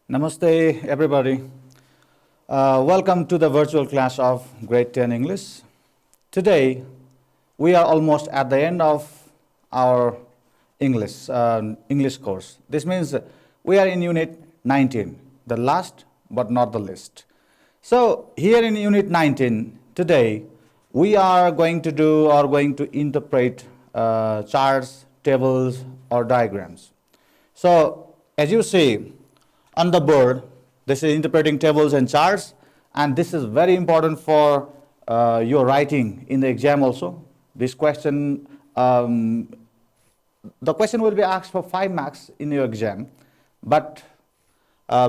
Namaste, everybody. Welcome to the virtual class of Grade 10 English. Today, we are almost at the end of our English course. This means we are in Unit 19, the last but not the least. So, here in Unit 19, today, we are going to interpret charts, tables, or diagrams. So, as you see, on the board, this is interpreting tables and charts, and this is very important for your writing in the exam also. This question, the question will be asked for 5 marks in your exam, but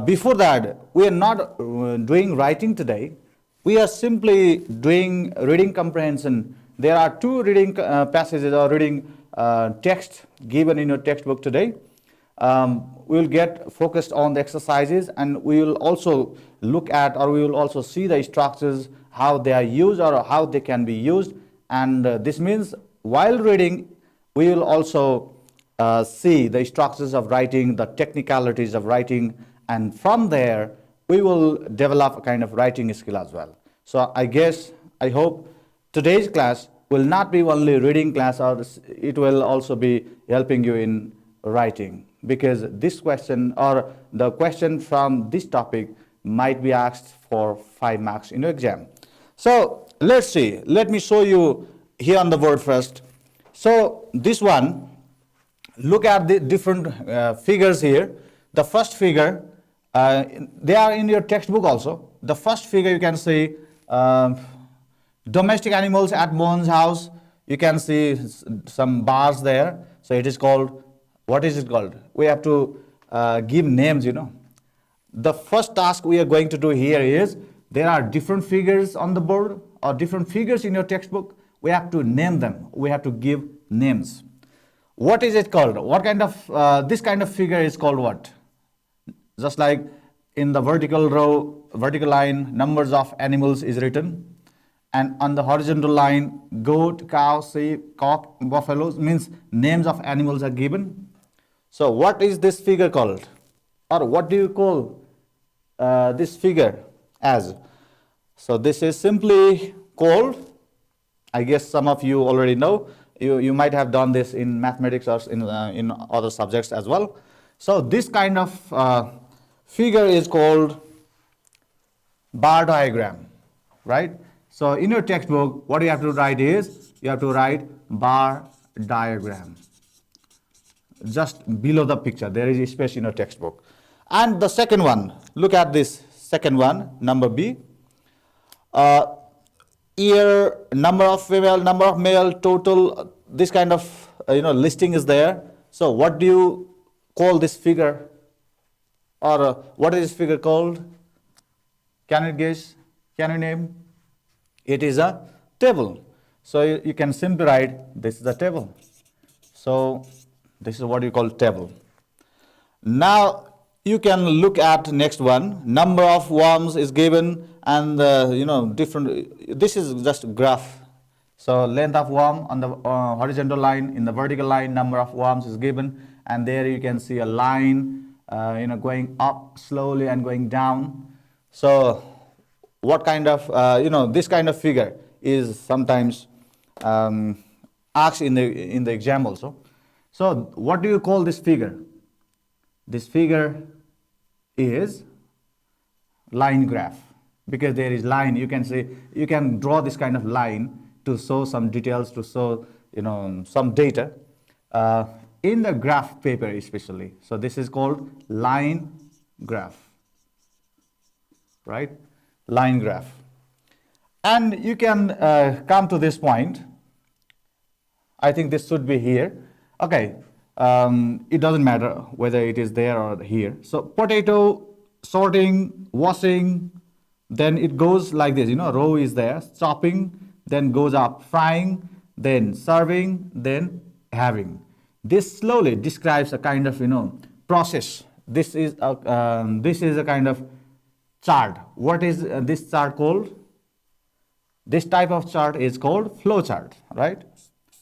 before that, we are not doing writing today. We are simply doing reading comprehension. There are 2 reading passages or reading text given in your textbook today. We will get focused on the exercises, and we will also look at, or we will also see the structures, how they are used or how they can be used. And this means while reading, we will also see the structures of writing, the technicalities of writing, and from there, we will develop a kind of writing skill as well. So I hope today's class will not be only reading class, or it will also be helping you in writing, because this question or the question from this topic might be asked for 5 marks in your exam. So let's see. Let me show you here on the board first. So this one, look at the different figures here. The first figure, they are in your textbook also. The first figure you can see domestic animals at Mohan's house. You can see some bars there. So it is called, what is it called? We have to give names, The first task we are going to do here is, there are different figures on the board or different figures in your textbook. We have to name them. We have to give names. What is it called? What kind of, this kind of figure is called what? Just like in the vertical row, vertical line, numbers of animals is written. And on the horizontal line, goat, cow, sheep, cock, buffaloes, means names of animals are given. So what is this figure called? Or what do you call this figure as? So this is simply called, I guess some of you already know, you might have done this in mathematics or in other subjects as well. So this kind of figure is called bar diagram, right? So in your textbook, what you have to write is, you have to write bar diagram. Just below the picture, there is a space in your textbook. And the second one, look at this second one, number B. Year, number of female, number of male, total, this kind of listing is there. So what do you call this figure? Or what is this figure called? Can you guess? Can you name? It is a table. So you can simply write, this is a table. So this is what you call table. Now you can look at next one. Number of worms is given, and different. This is just graph. So length of worm on the horizontal line, in the vertical line, number of worms is given, and there you can see a line, going up slowly and going down. So what kind of this kind of figure is sometimes asked in the exam also. So what do you call this figure? This figure is line graph, because there is line. You can say, you can draw this kind of line to show some details, to show some data in the graph paper especially. So this is called line graph, right? Line graph. And you can come to this point. I think this should be here. Okay, it doesn't matter whether it is there or here. So potato, sorting, washing, then it goes like this, row is there, chopping, then goes up, frying, then serving, then having. This slowly describes a kind of, process. This is a kind of chart. What is this chart called? This type of chart is called flow chart, right?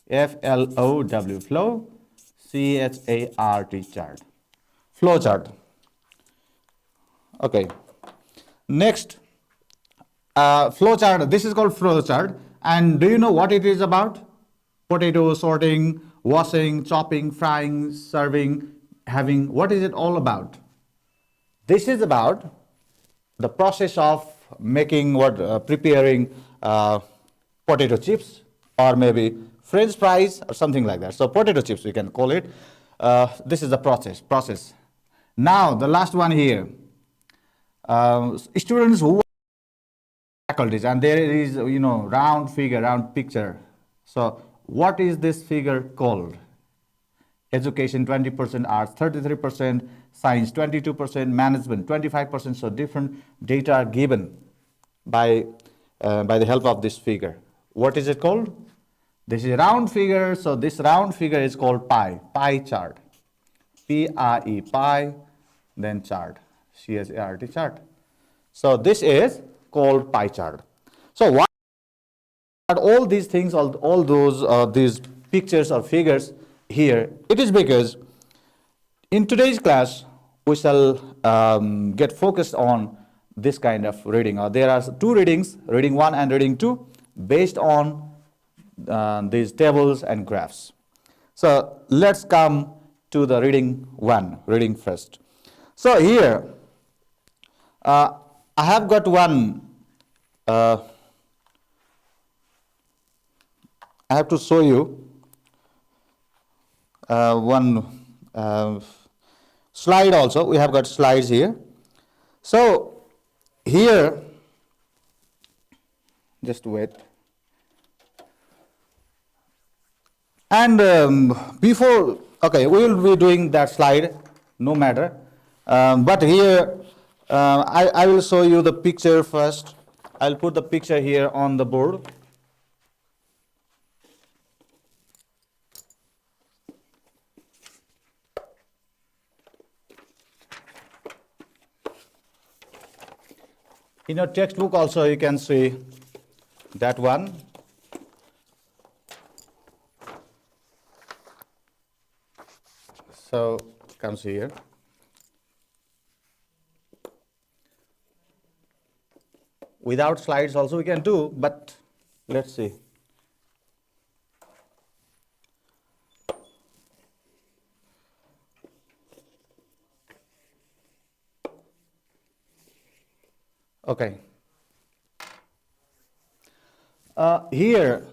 F-L-O-W, flow, C-H-A-R-T, chart. Flow chart. Okay. Next, flow chart. This is called flow chart. And do you know what it is about? Potato sorting, washing, chopping, frying, serving, having. What is it all about? This is about the process of making what preparing potato chips or maybe French fries or something like that. So potato chips we can call it. This is the process. Now the last one here. Students who faculties and there is round figure, round picture. So what is this figure called? Education 20%, arts 33%, science 22%, management 25%. So different data are given by the help of this figure. What is it called? This is a round figure. So this round figure is called pie chart. P-I-E, pie, then chart, C-H-A-R-T, chart. So this is called pie chart. So why are all these things, all those these pictures or figures here? It is because in today's class we shall get focused on this kind of reading. There are two readings, reading 1 and reading 2, based on these tables and graphs. So let's come to the reading 1, reading first. So here I have got one. I have to show you one slide also. We have got slides here. So here, just wait. And before, okay, we will be doing that slide, no matter. But here, I will show you the picture first. I'll put the picture here on the board. In your textbook also you can see that one. So comes here. Without slides also we can do, but let's see. Okay. Here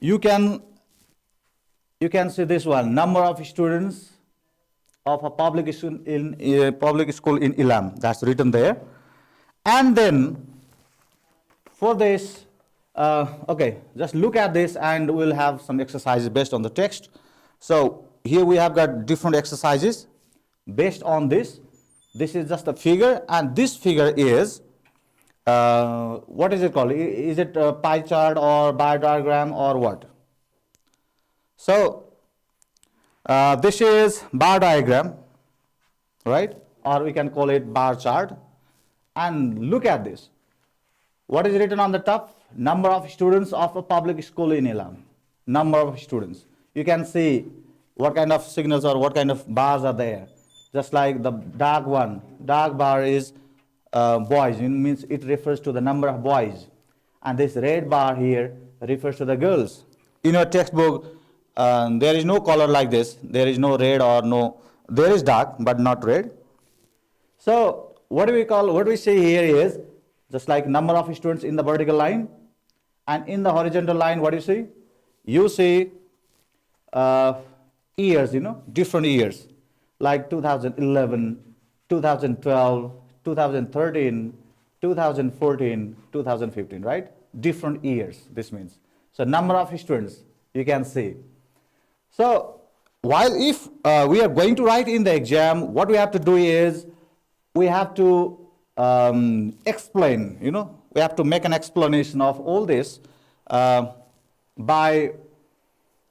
you can see this one, number of students of a public school in Ilam. That's written there. And then for this, okay, just look at this and we'll have some exercises based on the text. So here we have got different exercises based on this. This is just a figure, and this figure is, what is it called? Is it a pie chart or bar diagram or what? So this is bar diagram, right? Or we can call it bar chart. And look at this. What is written on the top? Number of students of a public school in Ilam. Number of students. You can see what kind of signals or what kind of bars are there. Just like the dark one, dark bar is boys. It means it refers to the number of boys. And this red bar here refers to the girls. In your textbook, there is no color like this. There is no red or no, there is dark but not red. So what we say here is just like number of students in the vertical line, and in the horizontal line, what do you see? You see years, different years, like 2011, 2012, 2013, 2014, 2015, right? Different years, this means. So number of students, you can see. So while if we are going to write in the exam, what we have to do is, we have to explain, we have to make an explanation of all this by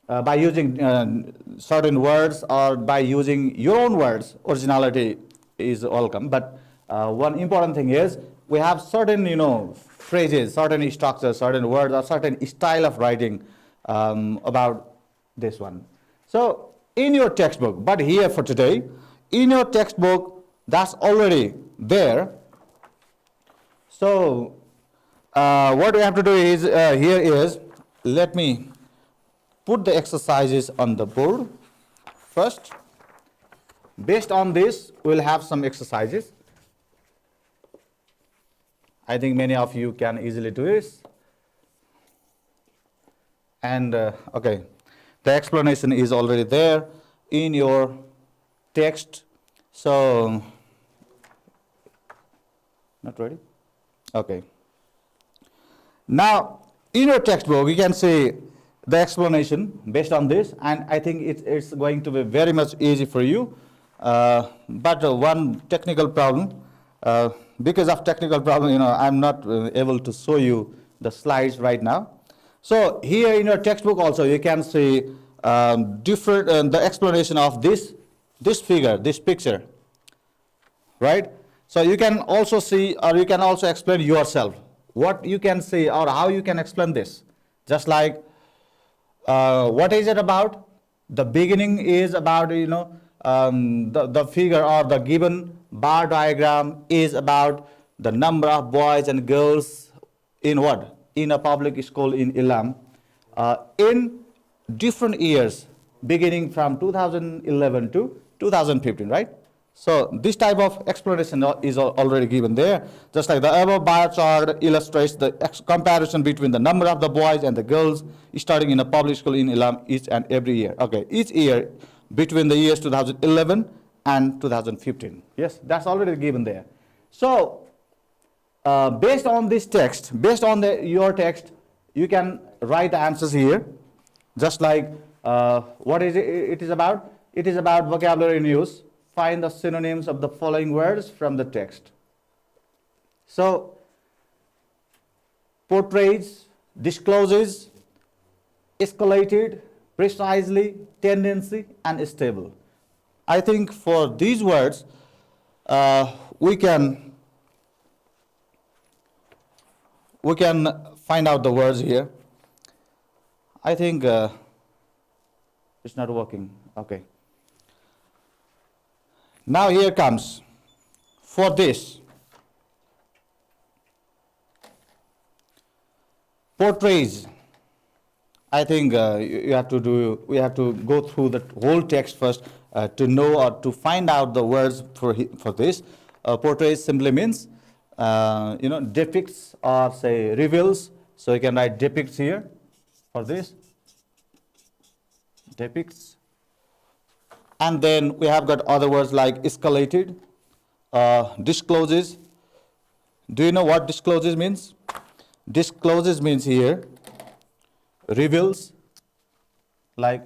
using certain words or by using your own words. Originality is welcome, but one important thing is we have certain, phrases, certain structures, certain words, or certain style of writing about this one. So in your textbook, but here for today, in your textbook, That's already there. So what we have to do is here is, let me put the exercises on the board first. Based on this, we'll have some exercises. I think many of you can easily do this. And okay, the explanation is already there in your text. So, not ready? Okay. Now, in your textbook, you can see the explanation based on this, and I think it's going to be very much easy for you. But one technical problem, because of technical problem, I'm not able to show you the slides right now. So here in your textbook also, you can see different the explanation of this figure, this picture, right? So you can also see, or you can also explain yourself what you can see or how you can explain this. Just like what is it about? The beginning is about, the figure or the given bar diagram is about the number of boys and girls in what? In a public school in Ilam in different years, beginning from 2011 to 2015, right? So this type of explanation is already given there. Just like the above bar chart illustrates the comparison between the number of the boys and the girls starting in a public school in Ilam each and every year. Okay, each year between the years 2011 and 2015. Yes, that's already given there. So based on this text, based on your text, you can write the answers here. Just like what is it is about? It is about vocabulary in use. Find the synonyms of the following words from the text. So, portrays, discloses, escalated, precisely, tendency, and stable. I think for these words, we can find out the words here. I think it's not working. Okay. Now here comes, for this, portrays. I think we have to go through the whole text first to know or to find out the words for this. Portrays simply means, depicts or say reveals. So you can write depicts here for this. Depicts. And then we have got other words like escalated, discloses. Do you know what discloses means? Discloses means here reveals, like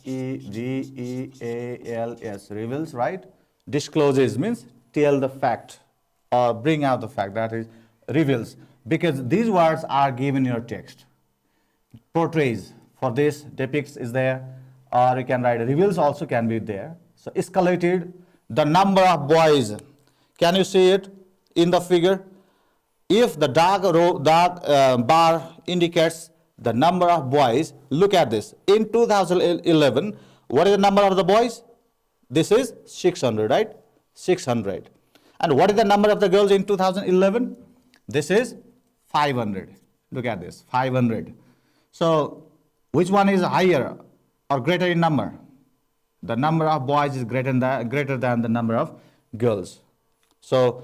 reveals, reveals, right? Discloses means tell the fact or bring out the fact, that is reveals. Because these words are given in your text. Portrays, for this, depicts is there. Or you can write reveals also can be there. So escalated, the number of boys. Can you see it in the figure? If the dark bar indicates the number of boys, look at this. In 2011, what is the number of the boys? This is 600, right? 600. And what is the number of the girls in 2011? This is 500. Look at this, 500. So which one is higher or greater in number? The number of boys is greater than the number of girls. So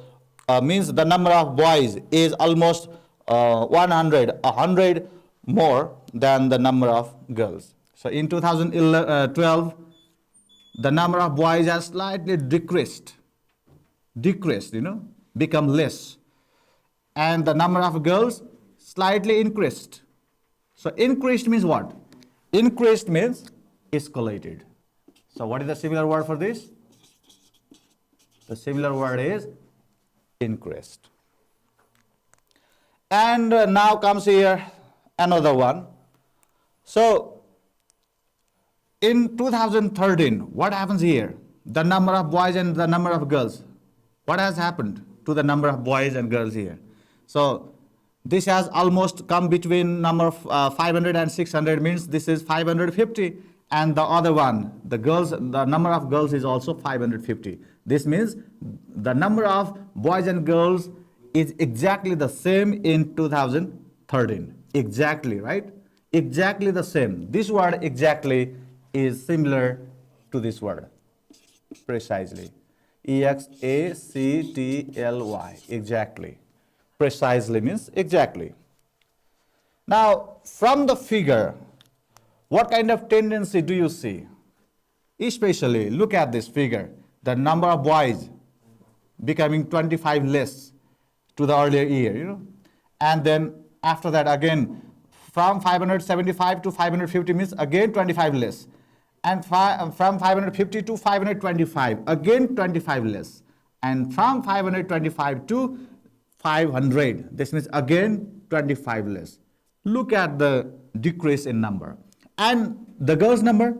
means the number of boys is almost 100 more than the number of girls. So in 2012, the number of boys has slightly decreased, become less. And the number of girls slightly increased. So increased means what? Increased means escalated. So what is the similar word for this? The similar word is increased. And now comes here another one. So in 2013, what happens here? The number of boys and the number of girls. What has happened to the number of boys and girls here? So this has almost come between number of 500 and 600, means this is 550. and the other one, the number of girls is also 550. This means the number of boys and girls is exactly the same in 2013. Exactly, right? Exactly the same. This word exactly is similar to this word. Precisely. Exactly. Exactly. Precisely means exactly. Now, from the figure, what kind of tendency do you see? Especially, look at this figure. The number of boys becoming 25 less to the earlier year, And then after that, again, from 575 to 550 means again 25 less. And from 550 to 525, again 25 less. And from 525 to 500, this means again 25 less. Look at the decrease in number. And the girls' number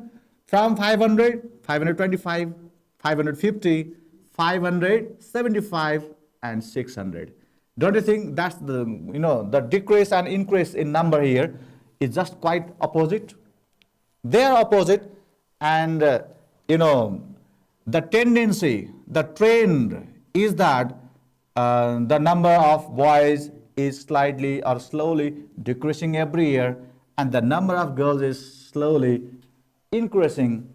from 500, 525, 550, 575, and 600. Don't you think that's the decrease and increase in number here is just quite opposite? They are opposite, and the tendency, the trend is that the number of boys is slightly or slowly decreasing every year, and the number of girls is slowly increasing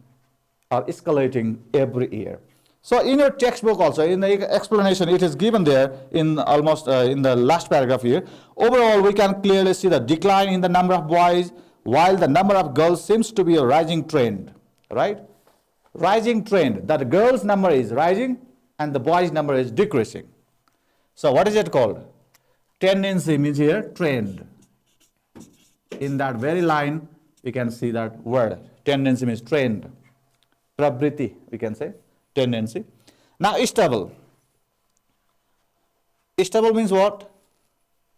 or escalating every year. So in your textbook also, in the explanation, it is given there in almost in the last paragraph here. Overall, we can clearly see the decline in the number of boys, while the number of girls seems to be a rising trend, right? Rising trend, that the girls' number is rising and the boys' number is decreasing. So what is it called? Tendency means here trend. In that very line, we can see that word. Tendency means trend. Pravriti, we can say. Tendency. Now, stable. Stable means what?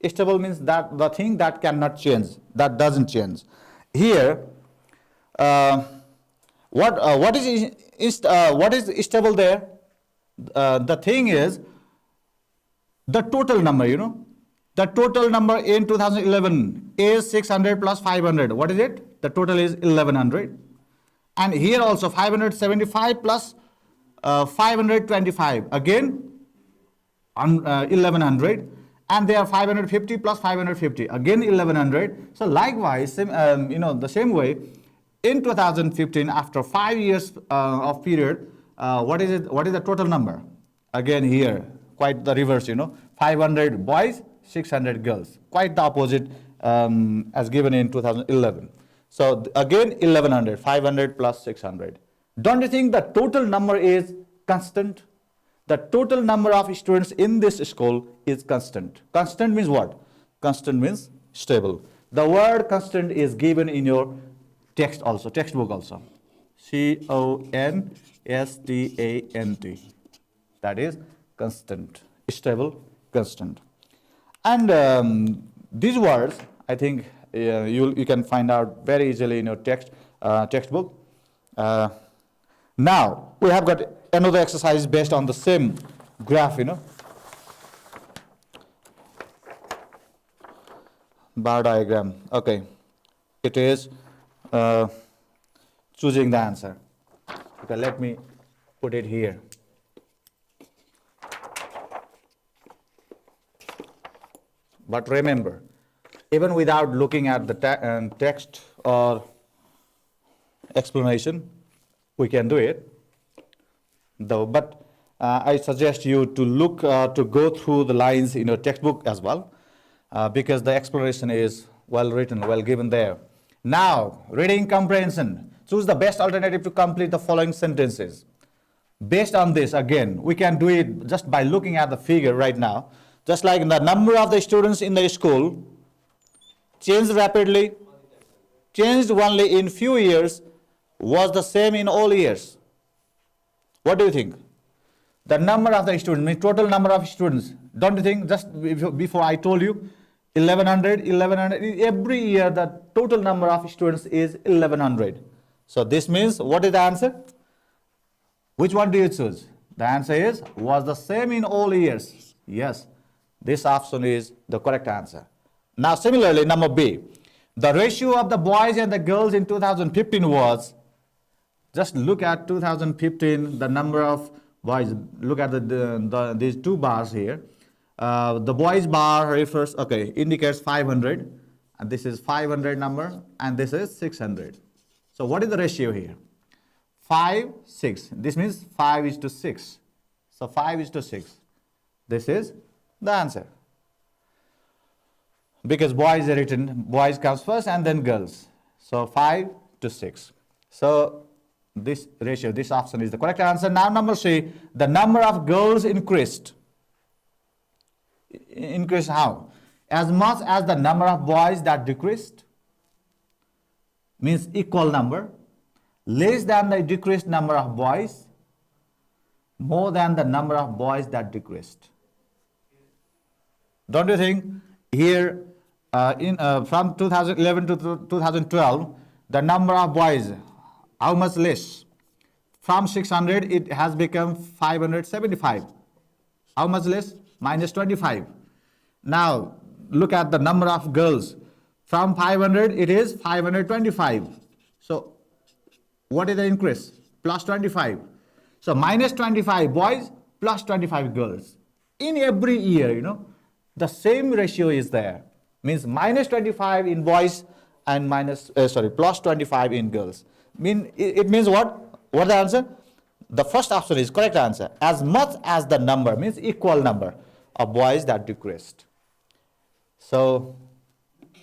Stable means that the thing that cannot change, that doesn't change. Here, what is stable there? The thing is the total number. The total number in 2011 is 600 plus 500. What is it? The total is 1100. And here also 575 plus 525, again 1100, and they are 550 plus 550, again 1100. So likewise, the same way, in 2015, after 5 years of period, what is it? What is the total number? Again here, quite the reverse. 500 boys, 600 girls, quite the opposite as given in 2011. So again 1100, 500 plus 600. Don't you think the total number is constant? The total number of students in this school is constant. Constant means what? Constant means stable. The word constant is given in your text also, textbook also. CONSTANT. That is constant, stable, constant. And these words, I think you can find out very easily in your textbook. Now, we have got another exercise based on the same graph, bar diagram. Okay, it is choosing the answer. Okay, let me put it here. But remember, even without looking at the text or explanation, we can do it. But I suggest you to look to go through the lines in your textbook as well, because the explanation is well written, well given there. Now, reading comprehension. Choose the best alternative to complete the following sentences. Based on this, again, we can do it just by looking at the figure right now. Just like the number of the students in the school changed rapidly, changed only in few years, was the same in all years. What do you think? The number of the students, means total number of students. Don't you think, just before I told you, 1100, every year the total number of students is 1100. So this means, what is the answer? Which one do you choose? The answer is, was the same in all years. Yes, this option is the correct answer. Now similarly, number B, the ratio of the boys and the girls in 2015 was Just look at 2015, the number of boys. Look at these two bars here. The boys bar refers, okay, indicates 500, and this is 500 number, and this is 600. So what is the ratio here? 5, 6. This means 5 is to 6. So 5 is to 6. This is the answer. Because boys are written, boys comes first and then girls. So 5 to 6. So this ratio, this option is the correct answer. Now number C, the number of girls increased. Increased how? As much as the number of boys that decreased, means equal number, less than the decreased number of boys, more than the number of boys that decreased. Don't you think here from 2011 to 2012, the number of boys, how much less? From 600, it has become 575. How much less? Minus 25. Now, look at the number of girls. From 500, it is 525. So, what is the increase? Plus 25. So, minus 25 boys, plus 25 girls. In every year, the same ratio is there. Means minus 25 in boys and plus 25 in girls. It means what? What the answer? The first option is correct answer. As much as the number, means equal number of boys that decreased. So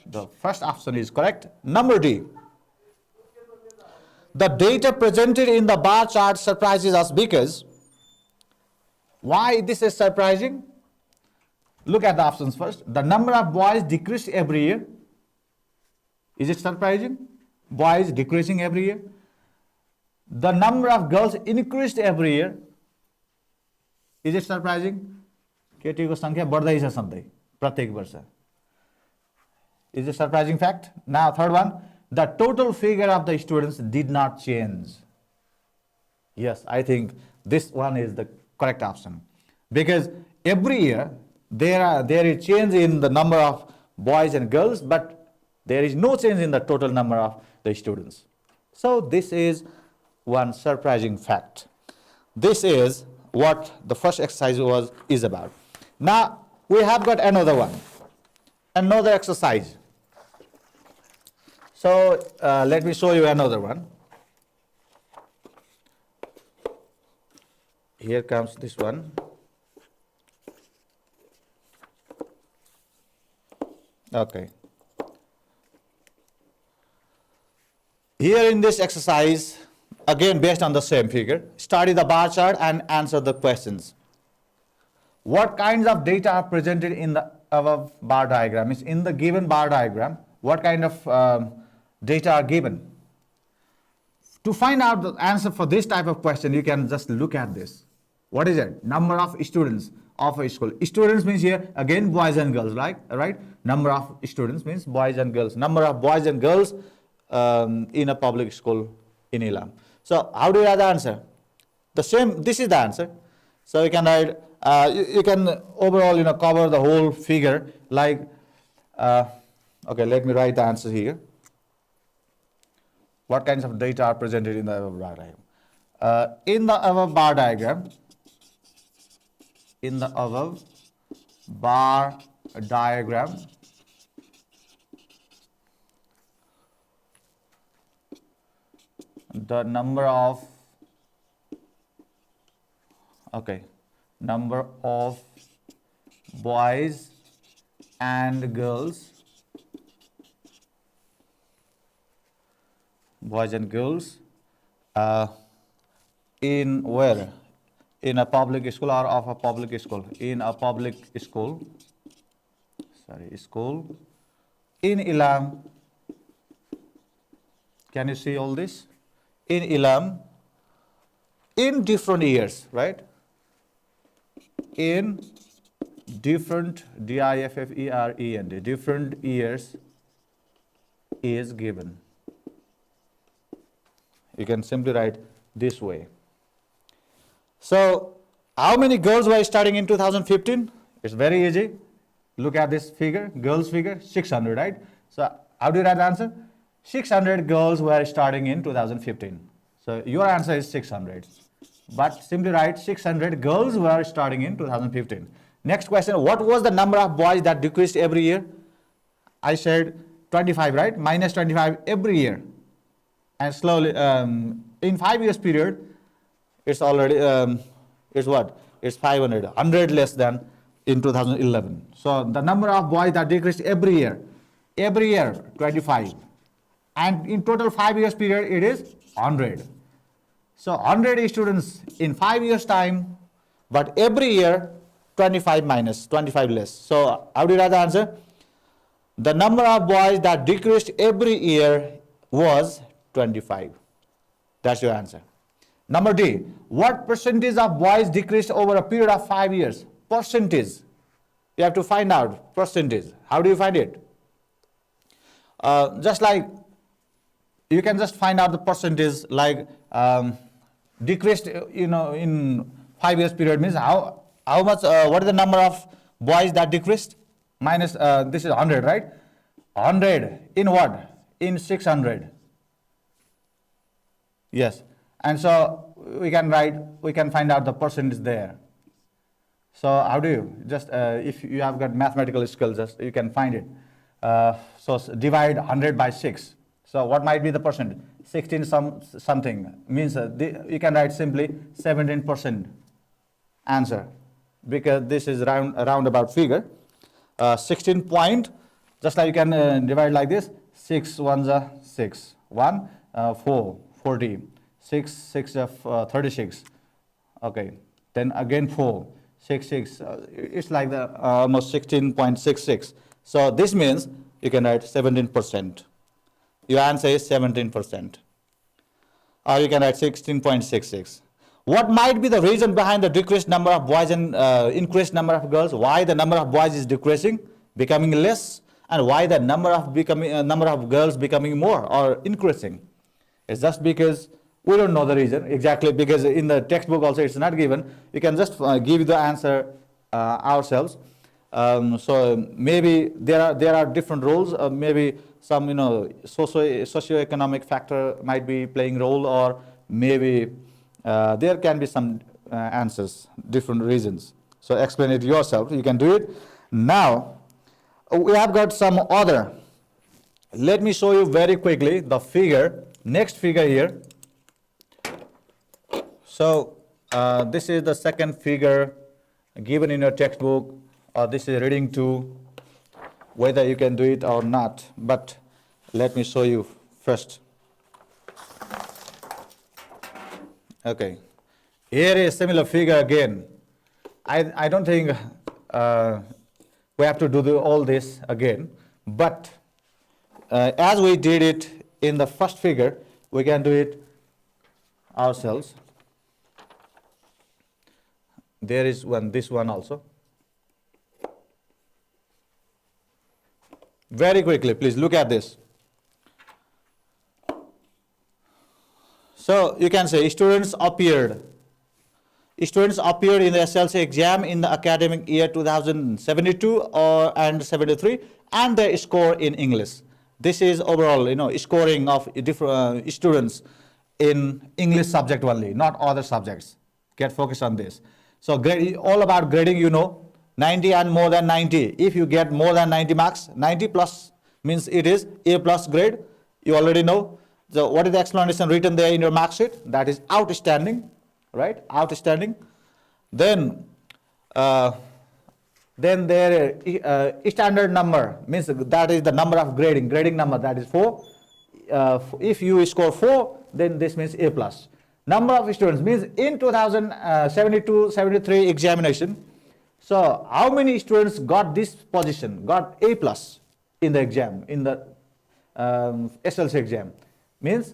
the first option is correct. Number D. The data presented in the bar chart surprises us because, why this is surprising? Look at the options first. The number of boys decreased every year. Is it surprising? Boys decreasing every year. The number of girls increased every year. Is it surprising? केटीको संख्या बढ्दै छ सधैँ प्रत्येक वर्ष. Is a surprising fact. Now third one, the total figure of the students did not change. Yes, I think this one is the correct option, because every year there is change in the number of boys and girls, but there is no change in the total number of the students. So this is one surprising fact. This is what the first exercise is about. Now we have got another one, another exercise. So let me show you another one. Here comes this one. Okay. Here in this exercise, again based on the same figure, study the bar chart and answer the questions. What kinds of data are presented in the above bar diagram? Is in the given bar diagram, what kind of data are given? To find out the answer for this type of question, you can just look at this. What is it? Number of students of a school. Students means here again boys and girls, right? Number of students means boys and girls. Number of boys and girls in a public school in Ilam. So how do you write the answer? The same. This is the answer. So you can write. You can overall cover the whole figure like. Okay, let me write the answer here. What kinds of data are presented in the above bar diagram? In the above bar diagram. In the above bar diagram, the number of boys and girls in where? In a public school or of a public school? In a public school. School in Ilam. Can you see all this? In Ilam, in different years, right? In different, different, different years is given. You can simply write this way. So, how many girls were studying in 2015? It's very easy. Look at this figure, girls figure, 600, right? So, how do you write the answer? 600 girls were studying in 2015. So your answer is 600. But simply write 600 girls were starting in 2015. Next question, what was the number of boys that decreased every year? I said 25, right? Minus 25 every year. And slowly, in 5 years period, it's already, it's what? It's 500, 100 less than in 2011. So the number of boys that decreased every year, 25. And in total 5 years period, it is 100. So 100 students in 5 years time, but every year 25 minus, 25 less. So how do you write the answer? The number of boys that decreased every year was 25. That's your answer. Number D, what percentage of boys decreased over a period of 5 years? Percentage. You have to find out percentage. How do you find it? Just like you can just find out the percentage like decreased, in 5 years period means how much, what is the number of boys that decreased? Minus, this is 100, right? 100 in what? In 600. Yes. And so we can find out the percentage there. So how do you? Just if you have got mathematical skills, just you can find it. So divide 100 by 6. So what might be the percent? 16 something means you can write simply 17% answer, because this is roundabout figure. 16 point, just like you can divide like this. 6 ones are 6. 1 4 40. 6 6 36. Okay. Then again 4 6 6. It's like the almost 16.66. So this means you can write 17%. Your answer is 17%. Or you can write 16.66. What might be the reason behind the decreased number of boys and increased number of girls? Why the number of boys is decreasing, becoming less, and why the number of girls becoming more or increasing? It's just because we don't know the reason exactly, because in the textbook also it's not given. You can just give the answer ourselves. So maybe there are different roles. Maybe some socio-economic factor might be playing role, or maybe there can be some answers, different reasons. So explain it yourself. You can do it. Now we have got some other. Let me show you very quickly the figure. Next figure here. So this is the second figure given in your textbook, or this is reading 2, whether you can do it or not. But let me show you first. Okay, here is similar figure again. I don't think we have to do all this again, but as we did it in the first figure, we can do it ourselves. There is this one also. Very quickly, please look at this. So you can say students appeared in the SLC exam in the academic year 2072 and 73, and their score in English. This is overall, scoring of different students in English subject only, not other subjects. Get focused on this. So all about grading, 90 and more than 90. If you get more than 90 marks, 90 plus means it is A plus grade. You already know. So what is the explanation written there in your mark sheet? That is outstanding, right? Outstanding. Then their standard number means that is the number of grading number, that is 4. If you score 4, then this means A plus. Number of students means in 2072-73 examination. So how many students got this position, got A plus in the exam, in the SLC exam? Means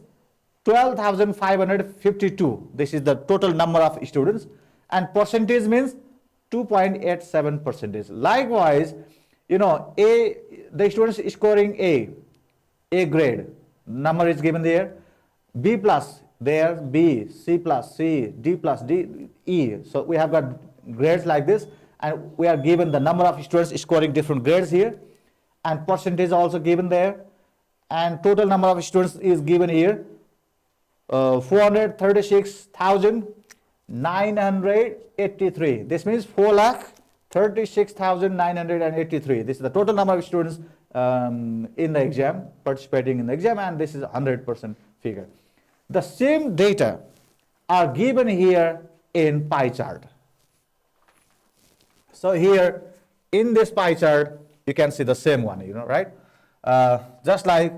12,552. This is the total number of students, and percentage means 2.87%. Likewise, the students scoring A grade, number is given there. B plus there, B, C plus, C, D plus, D, E. So we have got grades like this, and we are given the number of students scoring different grades here, and percentage also given there, and total number of students is given here. 436,983. This means 4,36,983. This is the total number of students in the exam, participating in the exam, and this is 100% figure. The same data are given here in pie chart. So here in this pie chart, you can see the same one, right? Just like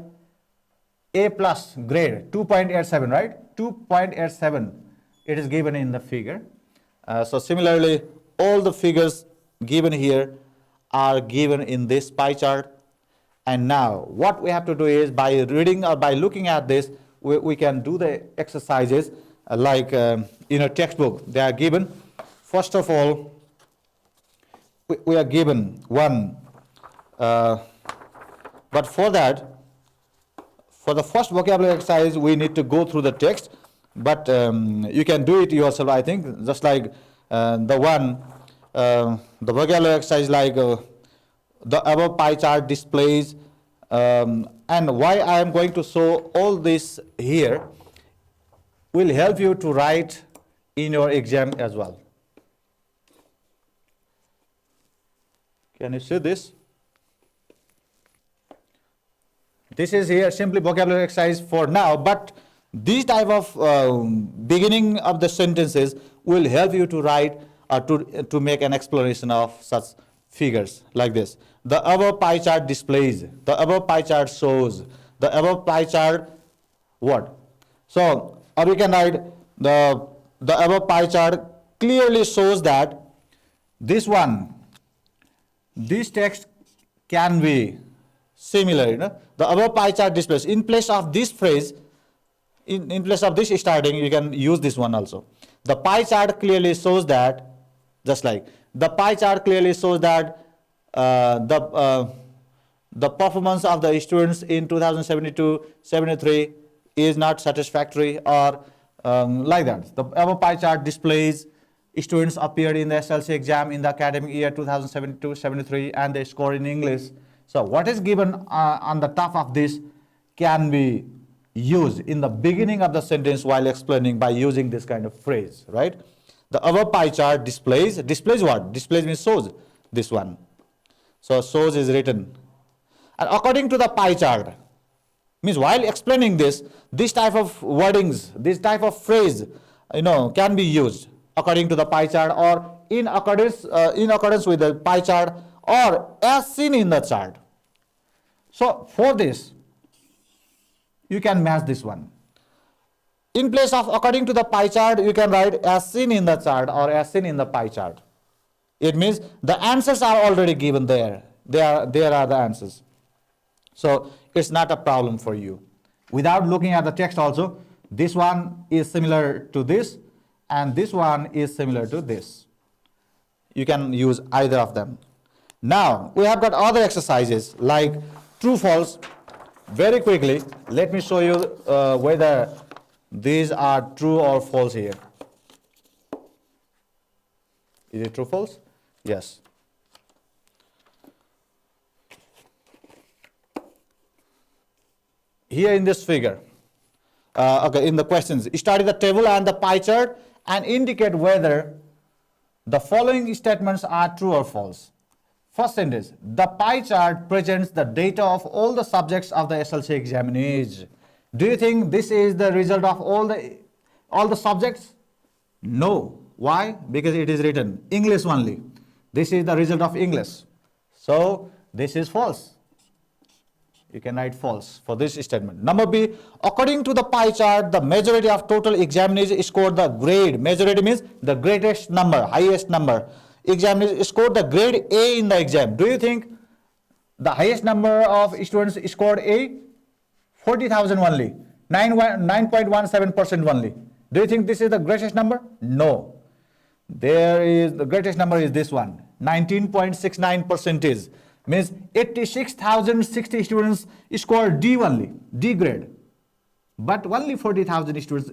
A plus grade, 2.87, right? 2.87, it is given in the figure. So similarly, all the figures given here are given in this pie chart. And now what we have to do is, by reading or by looking at this, we can do the exercises like in a textbook. They are given. First of all, we are given one. But for that, for the first vocabulary exercise, we need to go through the text. But you can do it yourself, I think. Just like the vocabulary exercise, like the above pie chart displays, and why I am going to show all this here will help you to write in your exam as well. Can you see this? This is here simply vocabulary exercise for now, but these type of beginning of the sentences will help you to write or to make an explanation of such figures like this. The above pie chart displays, the above pie chart shows, the above pie chart what? So, or we can write the above pie chart clearly shows that this text can be similar, The above pie chart displays. In place of this phrase, in place of this starting, you can use this one also. The pie chart clearly shows that, just like, the pie chart clearly shows that the performance of the students in 2072-73 is not satisfactory, or like that. The above pie chart displays students appeared in the SLC exam in the academic year 2072-73 and they scored in English. So what is given on the top of this can be used in the beginning of the sentence while explaining by using this kind of phrase, right? The above pie chart displays what? Displays means shows, this one. So shows is written. And according to the pie chart, means while explaining this type of wordings, this type of phrase, can be used according to the pie chart, or in accordance with the pie chart, or as seen in the chart. So for this, you can match this one. In place of according to the pie chart, you can write as seen in the chart or as seen in the pie chart. It means the answers are already given there. There are the answers. So it's not a problem for you. Without looking at the text also, this one is similar to this, and this one is similar to this. You can use either of them. Now, we have got other exercises like true, false. Very quickly, let me show you whether these are true or false here. Is it true, false? Yes. Here in this figure, in the questions, study the table and the pie chart and indicate whether the following statements are true or false. First sentence, the pie chart presents the data of all the subjects of the SLC examination. Do you think this is the result of all the subjects? No. Why? Because it is written English only. This is the result of English. So this is false. You can write false for this statement. Number B, according to the pie chart, the majority of total examinations scored the grade. Majority means the greatest number, highest number. Examiners scored the grade A in the exam. Do you think the highest number of students scored A? 40,000 only. 9.17% only. Do you think this is the greatest number? No. The greatest number is this one. 19.69%. Means 86,060 students scored D only, D grade. But only 40,000 students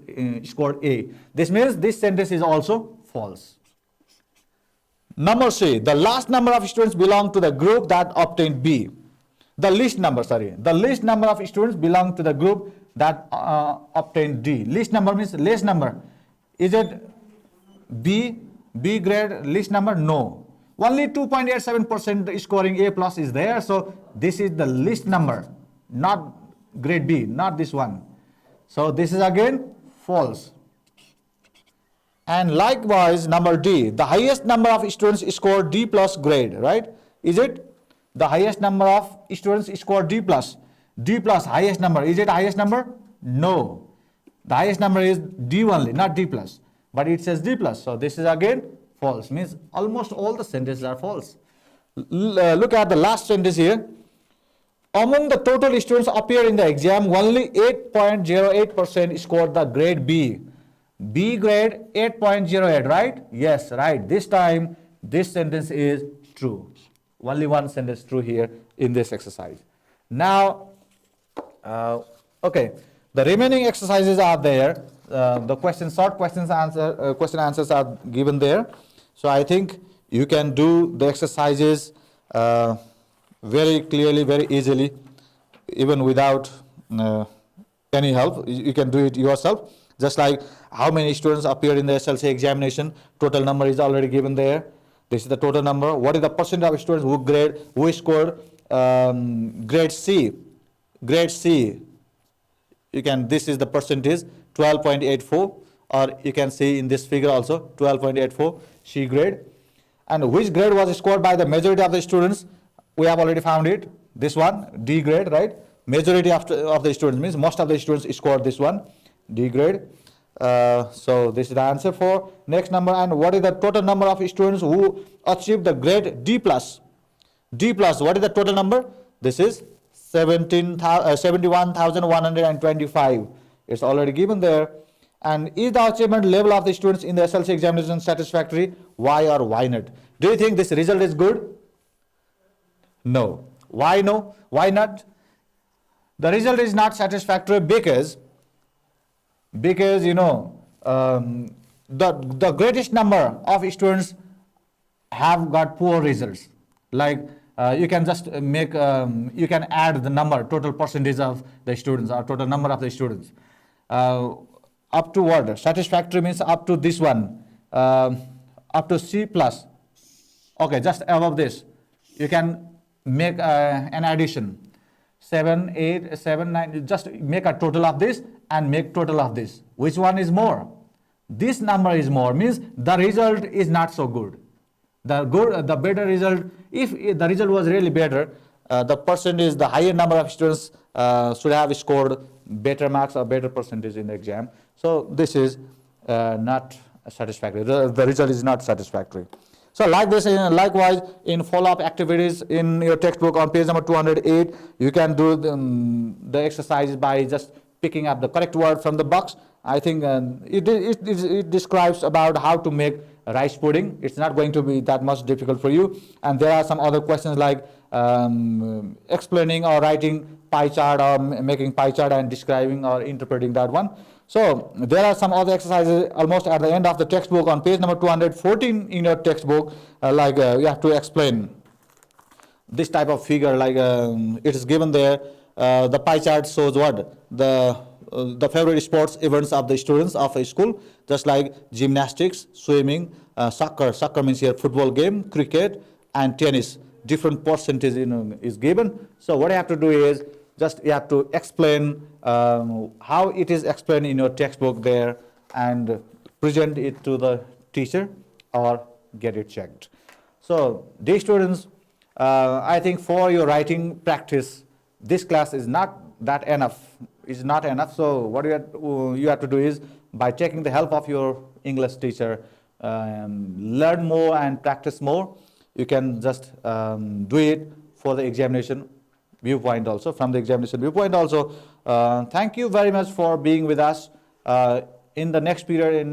scored A. This means this sentence is also false. Number C, the last number of students belong to the group that obtained B. The least number of students belong to the group that obtained D. Least number means least number. Is it B grade least number? No. Only 2.87% scoring A plus is there. So this is the least number, not grade B, not this one. So this is again false. And likewise, number D, the highest number of students score D plus grade, right? Is it the highest number of students score D plus? D plus highest number. Is it highest number? No. The highest number is D only, not D plus. But it says D plus. So this is again false. Means almost all the sentences are false. Look at the last sentence here. Among the total students appear in the exam, only 8.08% scored the grade B. B grade 8.08, right? Yes, right. This time, this sentence is true. Only one sentence true here in this exercise. Now, okay, the remaining exercises are there. The short question answers are given there. So I think you can do the exercises very clearly, very easily, even without any help. You can do it yourself. Just like how many students appeared in the SLC examination, total number is already given there. This is the total number. What is the percentage of students who scored grade C? Grade C. This is the percentage, 12.84, or you can see in this figure also, 12.84 C grade. And which grade was scored by the majority of the students? We have already found it. This one, D grade, right? Majority of the students means most of the students scored this one, D grade. So this is the answer for next number. And what is the total number of students who achieved the grade D plus? D plus, what is the total number? This is 71,125. It's already given there. And is the achievement level of the students in the SLC examination satisfactory? Why or why not? Do you think this result is good? No. Why no? Why not? The result is not satisfactory because you know the greatest number of students have got poor results. Like you can just make you can add the number, total percentage of the students or total number of the students. Up to what? Satisfactory means up to this one, up to C plus. Okay, just above this, you can make an addition. 7, 8, 7, 9. Just make a total of this and make total of this. Which one is more? This number is more. Means the result is not so good. The better result. If the result was really better, the higher number of students should have scored better marks or better percentage in the exam. So this is not satisfactory. The result is not satisfactory. So like this, likewise in follow-up activities in your textbook on page number 208, you can do the exercise by just picking up the correct word from the box. I think it describes about how to make rice pudding. It's not going to be that much difficult for you. And there are some other questions like explaining or writing pie chart or making pie chart and describing or interpreting that one. So there are some other exercises almost at the end of the textbook on page number 214 in your textbook, you have to explain this type of figure, like it is given there. The pie chart shows what? The favorite sports events of the students of a school, just like gymnastics, swimming, soccer. Soccer means here football game, cricket, and tennis. Different percentage is given. So what you have to do is just you have to explain how it is explained in your textbook there and present it to the teacher or get it checked. So dear students, I think for your writing practice, this class is not that enough. Is not enough. So what you have to do is, by taking the help of your English teacher, learn more and practice more. You can just do it for the examination viewpoint also, from the examination viewpoint also. Thank you very much for being with us. In the next period,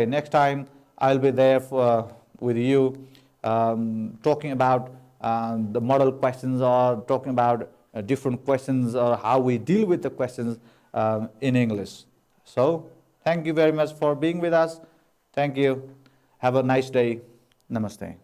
next time I'll be there with you, talking about the model questions or talking about different questions or how we deal with the questions in English. So thank you very much for being with us. Thank you. Have a nice day. Namaste.